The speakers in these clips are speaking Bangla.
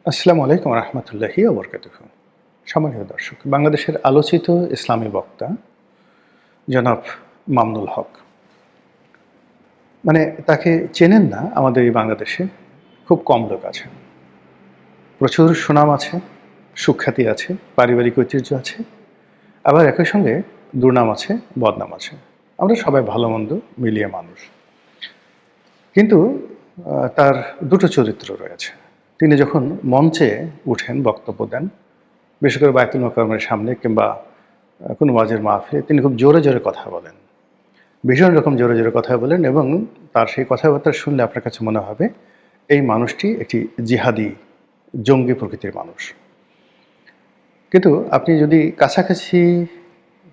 আসসালামু আলাইকুম রহমতুল্লাহি ওয়া বারাকাতুহু। সম্মানিত দর্শক, বাংলাদেশের আলোচিত ইসলামী বক্তা জনাব মামুনুল হক, তাকে চেনেন না আমাদের এই বাংলাদেশে খুব কম লোক আছেন। প্রচুর সুনাম আছে, সুখ্যাতি আছে, পারিবারিক ঐতিহ্য আছে, আবার একই সঙ্গে দুর্নাম আছে, বদনাম আছে। আমরা সবাই ভালো-মন্দ মিলিয়ে মানুষ। কিন্তু তার দুটো চরিত্র রয়েছে। তিনি যখন মঞ্চে উঠেন, বক্তব্য দেন, বিশেষ করে বায়তুল মোকাররমের সামনে কিংবা কোনো ওয়াজের মাহফিলে তিনি খুব জোরে, জোরে কথা বলেন। ভীষণ রকম জোরে, জোরে কথা বলেন এবং তার সেই কথাবার্তা শুনলে আপনার কাছে মনে হবে এই মানুষটি একটি জিহাদি, জঙ্গি প্রকৃতির মানুষ। কিন্তু আপনি যদি কাছাকাছি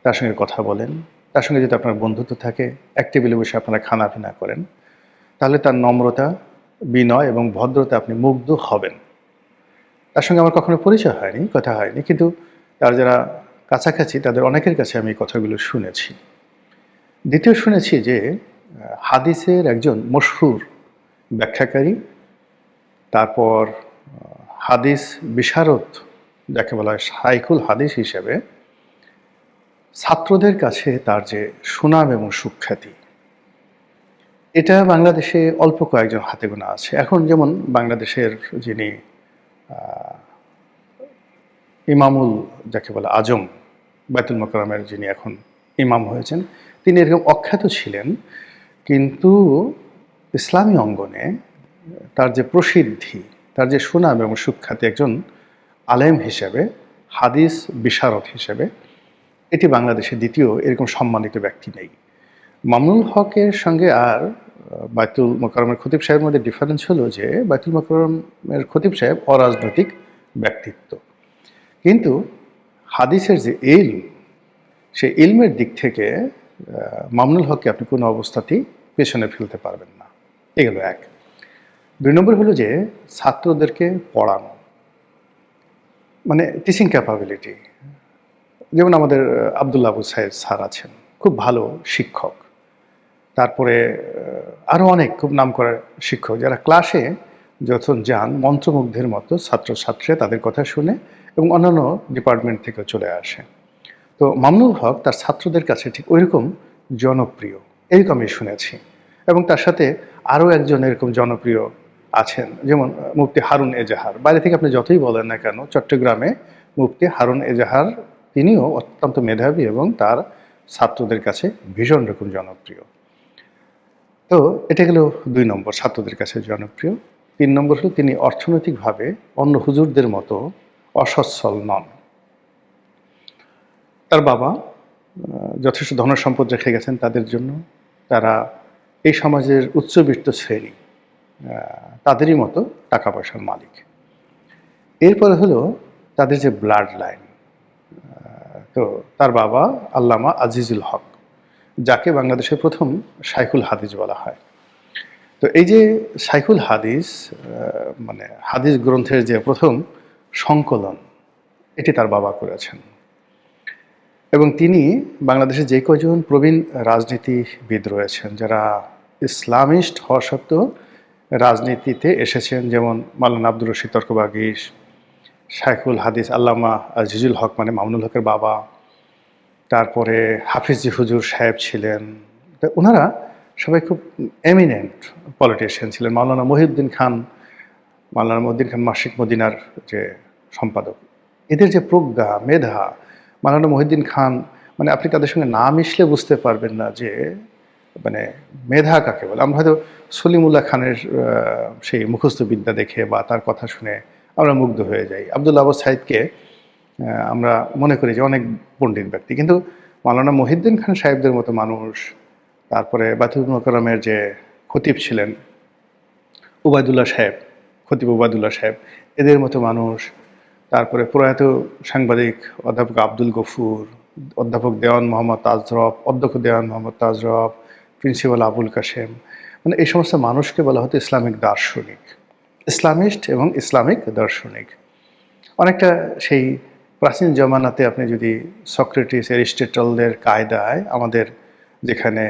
তার সঙ্গে কথা বলেন, তার সঙ্গে যদি আপনার বন্ধুত্ব থাকে, এক টেবিলে বসে আপনারা খানাপিনা করেন, তাহলে তার নম্রতা, বিনয় এবং ভদ্রতা আপনি মুগ্ধ হবেন। তার সঙ্গে আমার কখনো পরিচয় হয়নি, কথা হয়নি। কিন্তু তার যারা কাছাকাছি তাদের অনেকের কাছে আমি এই কথাগুলো শুনেছি। দ্বিতীয় শুনেছি যে হাদিসের একজন মশহুর ব্যাখ্যাকারী, তারপর হাদিস বিশারদ যাকে বলা হয় শাইখুল হাদিস হিসেবে ছাত্রদের কাছে তার যে সুনাম এবং সুখ্যাতি, এটা বাংলাদেশে অল্প কয়েকজন হাতে গোনা আছে। এখন যেমন বাংলাদেশের যিনি ইমামুল যাকে বলে আজম, বায়তুল মোকাররমের যিনি এখন ইমাম হয়েছেন, তিনি এরকম অখ্যাত ছিলেন, কিন্তু ইসলামী অঙ্গনে তার যে প্রসিদ্ধি, তার যে সুনাম এবং সুখ্যাতি একজন আলেম হিসেবে, হাদিস বিশারদ হিসেবে, এটি বাংলাদেশে দ্বিতীয় এরকম সম্মানিত ব্যক্তি নেই। মামুনুল হকের সঙ্গে আর বায়তুল মোকাররমের খতিব সাহেবের মধ্যে ডিফারেন্স হলো যে বায়তুল মোকাররমের খতিব সাহেব অরাজনৈতিক ব্যক্তিত্ব, কিন্তু হাদিসের যে ইলম, সেই ইলমের দিক থেকে মামুনুল হককে আপনি কোনো অবস্থাতেই পেছনে ফেলতে পারবেন না। এগুলো এক। ২ নম্বর হলো যে ছাত্রদেরকে পড়ানো, টিচিং ক্যাপাবিলিটি। যেমন আমাদের আবদুল্লাহ আবু সাইদ স্যার আছেন, খুব ভালো শিক্ষক। তারপরে আরও অনেক খুব নামকরা শিক্ষক যারা ক্লাসে যখন যান মন্ত্রমুগ্ধের মতো ছাত্রছাত্রীরা তাদের কথা শুনে এবং অন্যান্য ডিপার্টমেন্ট থেকেও চলে আসে। তো মামুনুল হক তার ছাত্রদের কাছে ঠিক ওইরকম জনপ্রিয়, এরকম আমি শুনেছি। এবং তার সাথে আরও একজন এরকম জনপ্রিয় আছেন, যেমন মুফতি হারুন এজাহার। বাইরে থেকে আপনি যতই বলেন না কেন, চট্টগ্রামে মুফতি হারুন এজাহার তিনিও অত্যন্ত মেধাবী এবং তার ছাত্রদের কাছে ভীষণ রকম জনপ্রিয়। তো এটা গেল ২ নম্বর, ছাত্রদের কাছে জনপ্রিয়। ৩ নম্বর হলো তিনি অর্থনৈতিকভাবে অন্য হুজুরদের মতো অসচ্ছল নন। তার বাবা যথেষ্ট ধনসম্পদ রেখে গেছেন তাদের জন্য। তারা এই সমাজের উচ্চবিত্ত শ্রেণী, তাদেরই মতো টাকা পয়সার মালিক। এরপরে হলো তাদের যে ব্লাড লাইন। তো তার বাবা আল্লামা আজিজুল হক, যাকে বাংলাদেশের প্রথম শাইখুল হাদিস বলা হয়। তো এই যে শাইখুল হাদিস, হাদিস গ্রন্থের যে প্রথম সংকলন, এটি তার বাবা করেছেন। এবং তিনি বাংলাদেশে যে কয়জন প্রবীণ রাজনীতিবিদ রয়েছেন যারা ইসলামিস্ট হওয়া সত্ত্বেও রাজনীতিতে এসেছেন, যেমন মাওলানা আব্দুর রশিদ তর্কবাগীশ, শাইখুল হাদিস আল্লামা আজিজুল হক মামুনুল হকের বাবা, তারপরে হাফিজি হুজুর সাহেব ছিলেন। তো ওনারা সবাই খুব এমিনেন্ট পলিটিশিয়ান ছিলেন। মাওলানা মহিউদ্দিন খান মাসিক মদিনার যে সম্পাদক, এদের যে প্রজ্ঞা, মেধা, মাওলানা মহিউদ্দিন খান, আপনি তাদের সঙ্গে না মিশলে বুঝতে পারবেন না যে মেধা কাকে বলে। আমরা হয়তো সলিমুল্লাহ খানের সেই মুখস্থ বিদ্যা দেখে বা তার কথা শুনে আমরা মুগ্ধ হয়ে যাই। আবদুল্লাহ আবু সাইদকে আমরা মনে করি যে অনেক পণ্ডিত ব্যক্তি, কিন্তু মাওলানা মহিউদ্দিন খান সাহেবদের মতো মানুষ, তারপরে বায়তুল মোকাররমের যে খতিব ছিলেন উবায়দুল্লাহ সাহেব, খতিব উবায়দুল্লাহ সাহেব, এদের মতো মানুষ, তারপরে প্রয়াত সাংবাদিক অধ্যাপক আব্দুল গফুর, অধ্যাপক দেওয়ান মোহাম্মদ তাজরফ, অধ্যক্ষ দেওয়ান মোহাম্মদ তাজরফ, প্রিন্সিপাল আবুল কাশেম, এই সমস্ত মানুষকে বলা হতো ইসলামিক দার্শনিক, ইসলামিস্ট এবং ইসলামিক দার্শনিক। অনেকটা সেই প্রাচীন জমানাতে আপনি যদি সক্রেটিস, অ্যারিস্টটলদের কায়দায় আমাদের যেখানে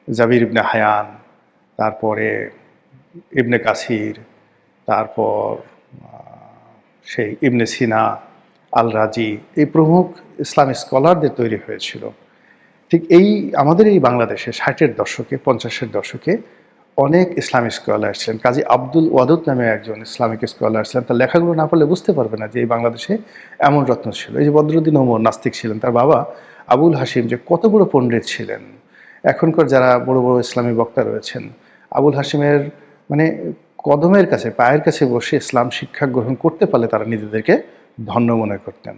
জাবির ইবনে হায়ান, তারপরে ইবনে কাসির, তারপর সেই ইবনে সিনা, আল রাজি এই প্রমুখ ইসলামিক স্কলারদের তৈরি হয়েছিল। ঠিক এই আমাদের এই বাংলাদেশে 60-এর দশকে 50-এর দশকে অনেক ইসলামিক স্কলার ছিলেন। কাজী আব্দুল ওয়াদুদ নামে একজন ইসলামিক স্কলার ছিলেন। তার লেখাগুলো না পড়লে বুঝতে পারবে না যে এই বাংলাদেশে এমন রত্ন ছিল। এই যে বদরুদ্দীন ওমর নাস্তিক ছিলেন, তার বাবা আবুল হাশিম যে কত বড় পণ্ডিত ছিলেন। এখনকার যারা বড় বড় ইসলামী বক্তা রয়েছেন, আবুল হাশিমের মানে কদমের কাছে, পায়ের কাছে বসে ইসলাম শিক্ষা গ্রহণ করতে পারলে তারা নিজেদেরকে ধন্য মনে করতেন।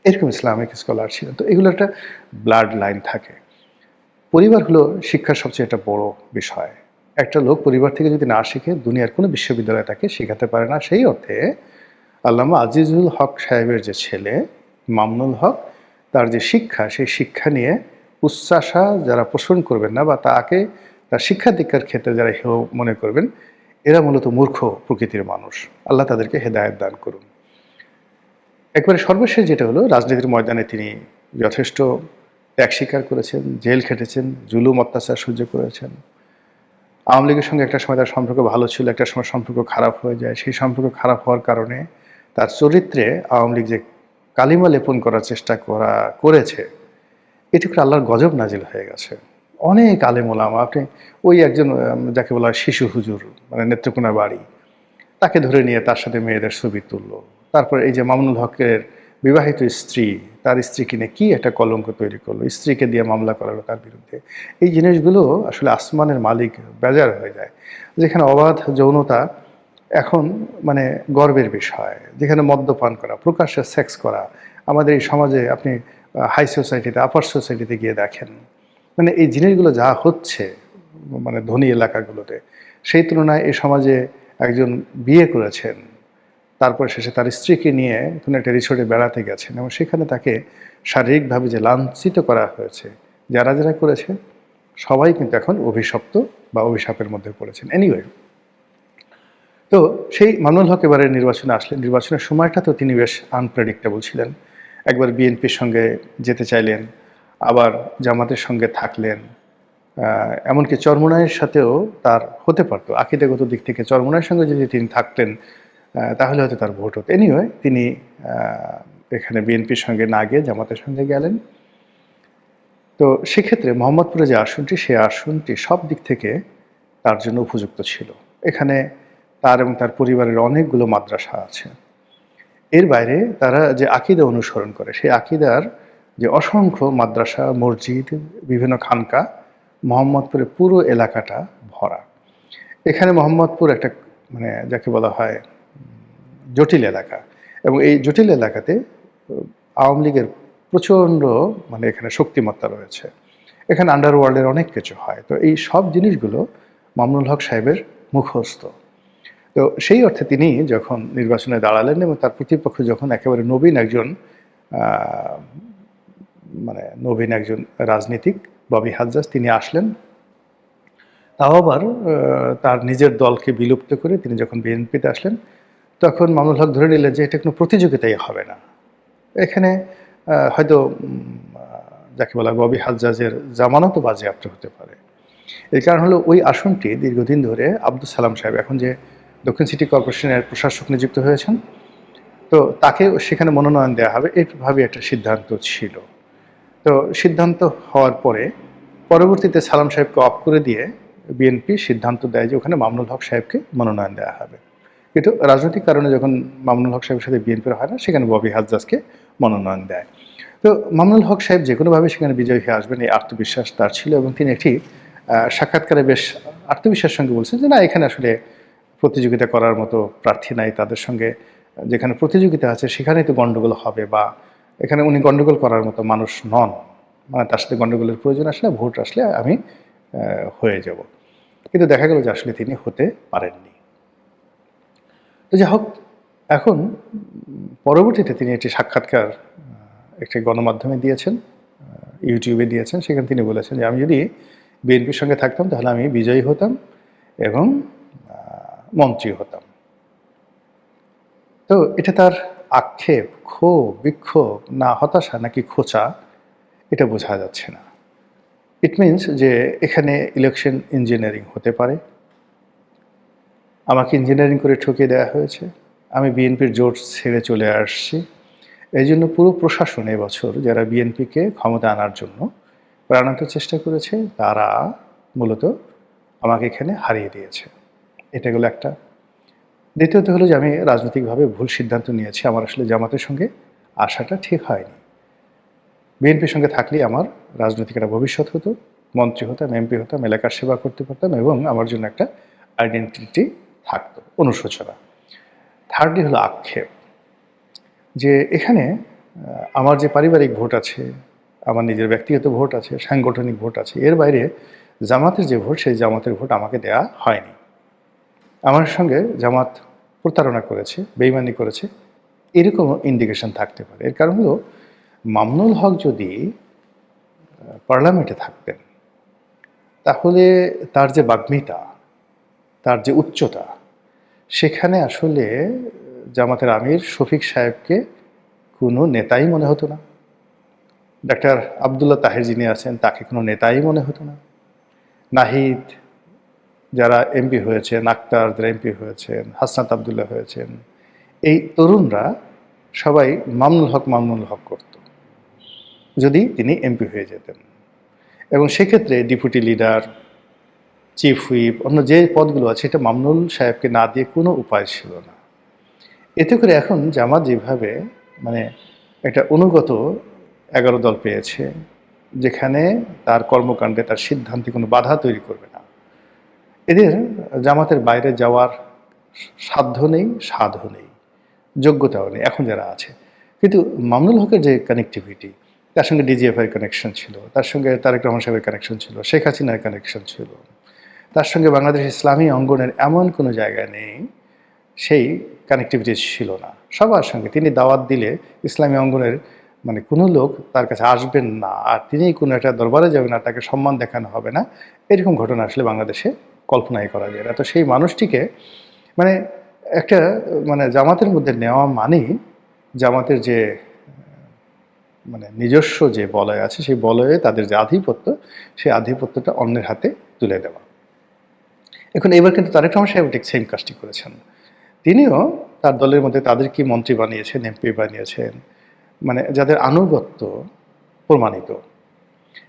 এরকম ইসলামিক স্কলার ছিলেন। তো এগুলো একটা ব্লাড লাইন থাকে। পরিবার হলো শিক্ষার সবচেয়ে একটা বড় বিষয়। একটা লোক পরিবার থেকে যদি না শিখে দুনিয়ার কোনো বিশ্ববিদ্যালয়ে তাকে শেখাতে পারে না। সেই অর্থে আল্লামা আজিজুল হক সাহেবের যে ছেলে মামুনুল হক, তার যে শিক্ষা, সেই শিক্ষা নিয়ে উচ্চাশা যারা পোষণ করবেন না বা তাকে তার শিক্ষা দীক্ষার ক্ষেত্রে যারা হেয় মনে করবেন, এরা মূলত মূর্খ প্রকৃতির মানুষ। আল্লাহ তাদেরকে হেদায়েত দান করুন। একবারে সর্বশেষ যেটা হলো, রাজনীতির ময়দানে তিনি যথেষ্ট ত্যাগ স্বীকার করেছেন, জেল খেটেছেন, জুলুম অত্যাচার সহ্য করেছেন। আওয়ামী লীগের সঙ্গে একটা সময় তার সম্পর্ক ভালো ছিল, একটা সময় সম্পর্ক খারাপ হয়ে যায়। সেই সম্পর্ক খারাপ হওয়ার কারণে তার চরিত্রে আওয়ামী লীগ যে কালিমা লেপন করার চেষ্টা করেছে, এটি করে আল্লাহর গজব নাজিল হয়ে গেছে। অনেক আলেম ওলামা, আপনি ওই একজন যাকে বলা হয় শিশু হুজুর, মানে নেত্রকোনা বাড়ি, তাকে ধরে নিয়ে তার সাথে মেয়েদের ছবি তুললো। তারপর এই যে মামুনুল হকের বিবাহিত স্ত্রী, তার স্ত্রীকে নিয়ে কি একটা কলঙ্ক তৈরি করলো, স্ত্রীকে দিয়ে মামলা করালো তার বিরুদ্ধে। এই জিনিসগুলো আসলে আসমানের মালিক বেজার হয়ে যায়। যেখানে অবাধ যৌনতা এখন মানে গর্বের বিষয়, যেখানে মদ্যপান করা, প্রকাশ্যে সেক্স করা, আমাদের এই সমাজে আপনি হাই সোসাইটিতে, আপার সোসাইটিতে গিয়ে দেখেন, মানে এই জিনিসগুলো যা হচ্ছে মানে ধনী এলাকাগুলোতে, সেই তুলনায় এই সমাজে একজন বিয়ে করেছেন, তারপর শেষে তার স্ত্রীকে নিয়ে কোনো একটা রিসোর্টে বেড়াতে গেছেন এবং সেখানে তাকে শারীরিকভাবে যে লাঞ্ছিত করা হয়েছে, যারা যারা করেছে সবাই কিন্তু এখন অভিশপ্ত বা অভিশাপের মধ্যে পড়েছেন। এনিওয়ে, তো সেই মামুনুল হক এবারে নির্বাচনে আসলেন। নির্বাচনের সময়টা তো তিনি বেশ আনপ্রেডিক্টেবল ছিলেন। একবার বিএনপির সঙ্গে যেতে চাইলেন, আবার জামাতের সঙ্গে থাকলেন, এমনকি চরমোনাইয়ের সাথেও তার হতে পারতো। আকীদাগত দিক থেকে চরমোনাইয়ের সঙ্গে যদি তিনি থাকতেন, তাহলে হয়তো তার ভোট হতো। এনিওয়ে, তিনি এখানে বিএনপির সঙ্গে না গিয়ে জামাতের সঙ্গে গেলেন। তো সেক্ষেত্রে মোহাম্মদপুরে যে আসনটি, সেই আসনটি সব দিক থেকে তার জন্য উপযুক্ত ছিল। এখানে তার এবং তার পরিবারের অনেকগুলো মাদ্রাসা আছে। এর বাইরে তারা যে আকীদা অনুসরণ করে, সেই আকীদার যে অসংখ্য মাদ্রাসা, মসজিদ, বিভিন্ন খানকা, মোহাম্মদপুরের পুরো এলাকাটা ভরা। এখানে মোহাম্মদপুর একটা মানে যাকে বলা হয় জটিল এলাকা, এবং এই জটিল এলাকাতে আওয়ামী লীগের প্রচণ্ড মানে এখানে শক্তিমত্তা রয়েছে। এখানে আন্ডারওয়ার্ল্ডের অনেক কিছু হয়। তো এই সব জিনিসগুলো মামুনুল হক সাহেবের মুখস্থ। তো সেই অর্থে তিনি যখন নির্বাচনে দাঁড়ালেন এবং তার প্রতিপক্ষ যখন একেবারে নবীন একজন রাজনীতিক ববি হাজ্জাজ, তিনি আসলেন, তাও আবার তার নিজের দলকে বিলুপ্ত করে তিনি যখন বিএনপিতে আসলেন, তখন মামুনুল হক ধরে নিলেন যে এটা কোনো প্রতিযোগিতাই হবে না। এখানে হয়তো যাকে বলা ববি হাজ্জাজের জামানতও বাজেয়াপ্ত হতে পারে। এর কারণ হলো ওই আসনটি দীর্ঘদিন ধরে আব্দুল সালাম সাহেব, এখন যে দক্ষিণ সিটি কর্পোরেশনের প্রশাসক নিযুক্ত হয়েছেন, তো তাকে সেখানে মনোনয়ন দেওয়া হবে, এইভাবে একটা সিদ্ধান্ত ছিল। তো সিদ্ধান্ত হওয়ার পরে পরবর্তীতে সালাম সাহেবকে অফ করে দিয়ে বিএনপি সিদ্ধান্ত দেয় যে ওখানে মামুনুল হক সাহেবকে মনোনয়ন দেওয়া হবে। কিন্তু রাজনৈতিক কারণে যখন মামুনুল হক সাহেবের সাথে বিএনপির হয় না, সেখানে ববি হাজ্জাজকে মনোনয়ন দেয়। তো মামুনুল হক সাহেব যে কোনোভাবে সেখানে বিজয়ী হয়ে আসবেন, এই আত্মবিশ্বাস তার ছিল, এবং তিনি একটি সাক্ষাৎকারে বেশ আত্মবিশ্বাসের সঙ্গে বলছেন যে না, এখানে আসলে প্রতিযোগিতা করার মতো প্রার্থী নাই, তাদের সঙ্গে যেখানে প্রতিযোগিতা আছে সেখানেই তো গণ্ডগোল হবে, বা এখানে উনি গণ্ডগোল করার মতো মানুষ নন, মানে তার সাথে গণ্ডগোলের প্রয়োজন আসলে, ভোট আসলে আমি হয়ে যাব। কিন্তু দেখা গেল যে আসলে তিনি হতে পারেননি। তো যাই হোক, এখন পরবর্তীতে তিনি একটি সাক্ষাৎকার একটি গণমাধ্যমে দিয়েছেন, ইউটিউবে দিয়েছেন। সেখানে তিনি বলেছেন যে আমি যদি বিএনপির সঙ্গে থাকতাম তাহলে আমি বিজয়ী হতাম এবং মন্ত্রী হতাম। তো এটা তার আক্ষেপ, ক্ষোভ, বিক্ষোভ, না হতাশা নাকি খোঁচা, এটা বোঝা যাচ্ছে না। ইট মিনস যে এখানে ইলেকশন ইঞ্জিনিয়ারিং হতে পারে, আমাকে ইঞ্জিনিয়ারিং করে ঠকিয়ে দেওয়া হয়েছে, আমি বিএনপির জোট ছেড়ে চলে আসছি। এই জন্য পুরো প্রশাসন এবছর যারা বিএনপিকে ক্ষমতা আনার জন্য প্রাণান্ত চেষ্টা করেছে, তারা মূলত আমাকে এখানে হারিয়ে দিয়েছে। এটা গেল একটা। দ্বিতীয়ত হলো যে আমি রাজনৈতিকভাবে ভুল সিদ্ধান্ত নিয়েছি। আমার আসলে জামাতের সঙ্গে আসাটা ঠিক হয়নি। বিএনপির সঙ্গে থাকলেই আমার রাজনৈতিক একটা ভবিষ্যৎ হতো, মন্ত্রী হতাম, এমপি হতাম, এলাকার সেবা করতে পারতাম এবং আমার জন্য একটা আইডেন্টিটি থাকতো, অনুশোচনা। থার্ডলি হলো আক্ষেপ, যে এখানে আমার যে পারিবারিক ভোট আছে, আমার নিজের ব্যক্তিগত ভোট আছে, সাংগঠনিক ভোট আছে, এর বাইরে জামাতের যে ভোট, সেই জামাতের ভোট আমাকে দেয়া হয়নি। আমার সঙ্গে জামাত প্রতারণা করেছে, বেইমানি করেছে, এরকম ইন্ডিকেশন থাকতে পারে। এর কারণ হলো মামুনুল হক যদি পার্লামেন্টে থাকতেন, তাহলে তার যে বাগ্মিতা, তার যে উচ্চতা, সেখানে আসলে জামাতের আমির শফিক সাহেবকে কোনো নেতাই মনে হতো না। ডাক্তার আবদুল্লাহ তাহের যিনি আছেন, তাকে কোনো নেতাই মনে হতো না। নাহিদ যারা এমপি হয়েছেন, আক্তার যারা এমপি হয়েছেন, হাসনাত আবদুল্লাহ হয়েছেন, এই তরুণরা সবাই মামুনুল হক করত যদি তিনি এমপি হয়ে যেতেন। এবং সেক্ষেত্রে ডেপুটি লিডার, চিফ হুইপ, অন্য যে পদগুলো আছে, এটা মামুনুল সাহেবকে না দিয়ে কোনো উপায় ছিল না। এতে করে এখন জামাত যেভাবে মানে একটা অনুগত 11 দল পেয়েছে, যেখানে তার কর্মকাণ্ডে, তার সিদ্ধান্তে কোনো বাধা তৈরি করবে না, এদের জামাতের বাইরে যাওয়ার সাধ্য নেই, সাধও নেই, যোগ্যতাও নেই এখন যারা আছে। কিন্তু মামুনুল হকের যে কানেক্টিভিটি, তার সঙ্গে ডিজিএফআই কানেকশন ছিল, তার সঙ্গে তারেক রহমান সাহেবের কানেকশন ছিল, শেখ হাসিনার কানেকশন ছিল, তার সঙ্গে বাংলাদেশ ইসলামী অঙ্গনের এমন কোনো জায়গা নেই সেই কানেক্টিভিটি ছিল না সবার সঙ্গে। তিনি দাওয়াত দিলে ইসলামী অঙ্গনের মানে কোনো লোক তার কাছে আসবেন না, আর তিনি কোনো একটা দরবারে যাবেন না, তাকে সম্মান দেখানো হবে না, এরকম ঘটনা আসলে বাংলাদেশে কল্পনাই করা যায় না। তো সেই মানুষটিকে মানে একটা মানে জামাতের মধ্যে নেওয়া মানেই জামাতের যে মানে নিজস্ব যে বলয় আছে, সেই বলয়ে তাদের যে আধিপত্য, সেই আধিপত্যটা অন্যের হাতে তুলে দেওয়া। এখন এবার কিন্তু তারেক রহমান সাহেব ঠিক সেম কাজটি করেছেন। তিনিও তার দলের মধ্যে তাদেরকে মন্ত্রী বানিয়েছেন, এমপি বানিয়েছেন, মানে যাদের আনুগত্য প্রমাণিত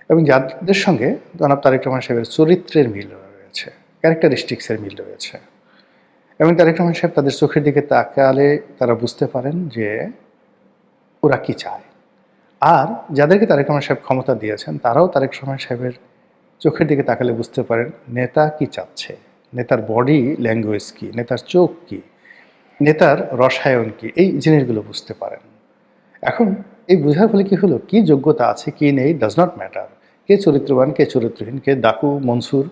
এবং যাদের সঙ্গে জনাব তারেক রহমান সাহেবের চরিত্রের মিল রয়েছে, ক্যারেক্টারিস্টিক্সের মিল রয়েছে। এবং তারেক রহমান সাহেব তাদের চোখের দিকে তাকালে তারা বুঝতে পারেন যে ওরা কি চায়। আর যাদেরকে তারেক রহমান সাহেব ক্ষমতা দিয়েছেন, তারাও তারেক রহমান সাহেবের চোখের দিকে তাকালে বুঝতে পারেন নেতা কি চাচ্ছে, নেতার বডি ল্যাঙ্গুয়েজ কি, নেতার চোখ কি, নেতার রসায়ন কি, এই জিনিসগুলো বুঝতে পারেন। এখন এই বোঝার ফলে কি হলো, কি যোগ্যতা আছে কি নেই ডাজ নট ম্যাটার। কে চরিত্রবান, কে চরিত্রহীন, কে ডাকু মনসুর,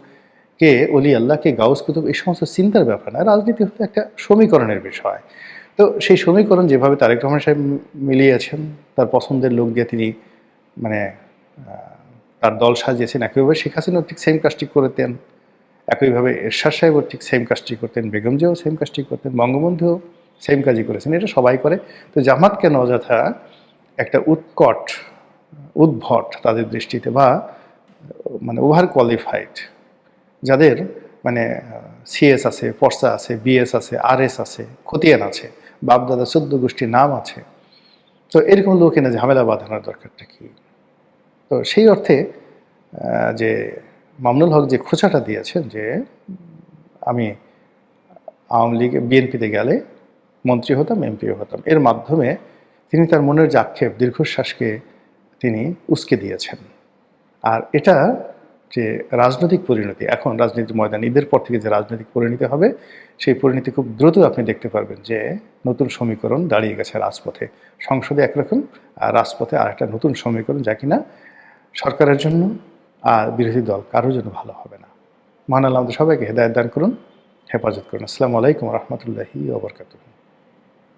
কে অলি আল্লাহ, কে গাউস কুতুব, এই সমস্ত চিন্তার ব্যাপার না। রাজনীতি হলো একটা সমীকরণের বিষয়। তো সেই সমীকরণ যেভাবে তারেক রহমান সাহেব মিলিয়েছেন, তার পছন্দের লোক দিয়ে তিনি মানে তার দল সাজিয়েছেন, একইভাবে শেখ হাসিনাও ঠিক সেম কাজটি করতেন, একইভাবে এরশাদ সাহেবও ঠিক সেম কাজটি করতেন, বেগম জিয়াও সেম কাজটি করতেন, বঙ্গবন্ধুও সেম কাজই করেছেন। এটা সবাই করে। তো জামাত কেন অযথা একটা উৎকট, উদ্ভট তাদের দৃষ্টিতে, বা মানে ওভার কোয়ালিফাইড, যাদের মানে সিএস আছে, পর্সা আছে, বিএস আছে, আরএস আছে, খতিয়ান আছে, বাপদাদা 14 গোষ্ঠীর নাম আছে, তো এরকম লোক এনে ঝামেলা বাঁধানোর দরকারটা কি? তো সেই অর্থে যে মামুনুল হক যে খোঁচাটা দিয়েছেন যে আমি আওয়ামী লীগ বিএনপিতে গেলে মন্ত্রী হতাম, এমপিও হতাম, এর মাধ্যমে তিনি তার মনের যে আক্ষেপ, দীর্ঘশ্বাসকে তিনি উস্কে দিয়েছেন। আর এটা যে রাজনৈতিক পরিণতি, এখন রাজনীতির ময়দান ঈদের পর থেকে যে রাজনৈতিক পরিণতি হবে, সেই পরিণতি খুব দ্রুত আপনি দেখতে পারবেন যে নতুন সমীকরণ দাঁড়িয়ে গেছে রাজপথে। সংসদে একরকম, আর রাজপথে আর একটা নতুন সমীকরণ, যা কিনা সরকারের জন্য আর বিরোধী দল কারোর জন্য ভালো হবে না। মহান আল্লাহ আমাদের সবাইকে হেদায়েত দান করুন, হেফাজত করুন। আসসালামু আলাইকুম রহমতুল্লাহি ওয়া বারাকাতুহু।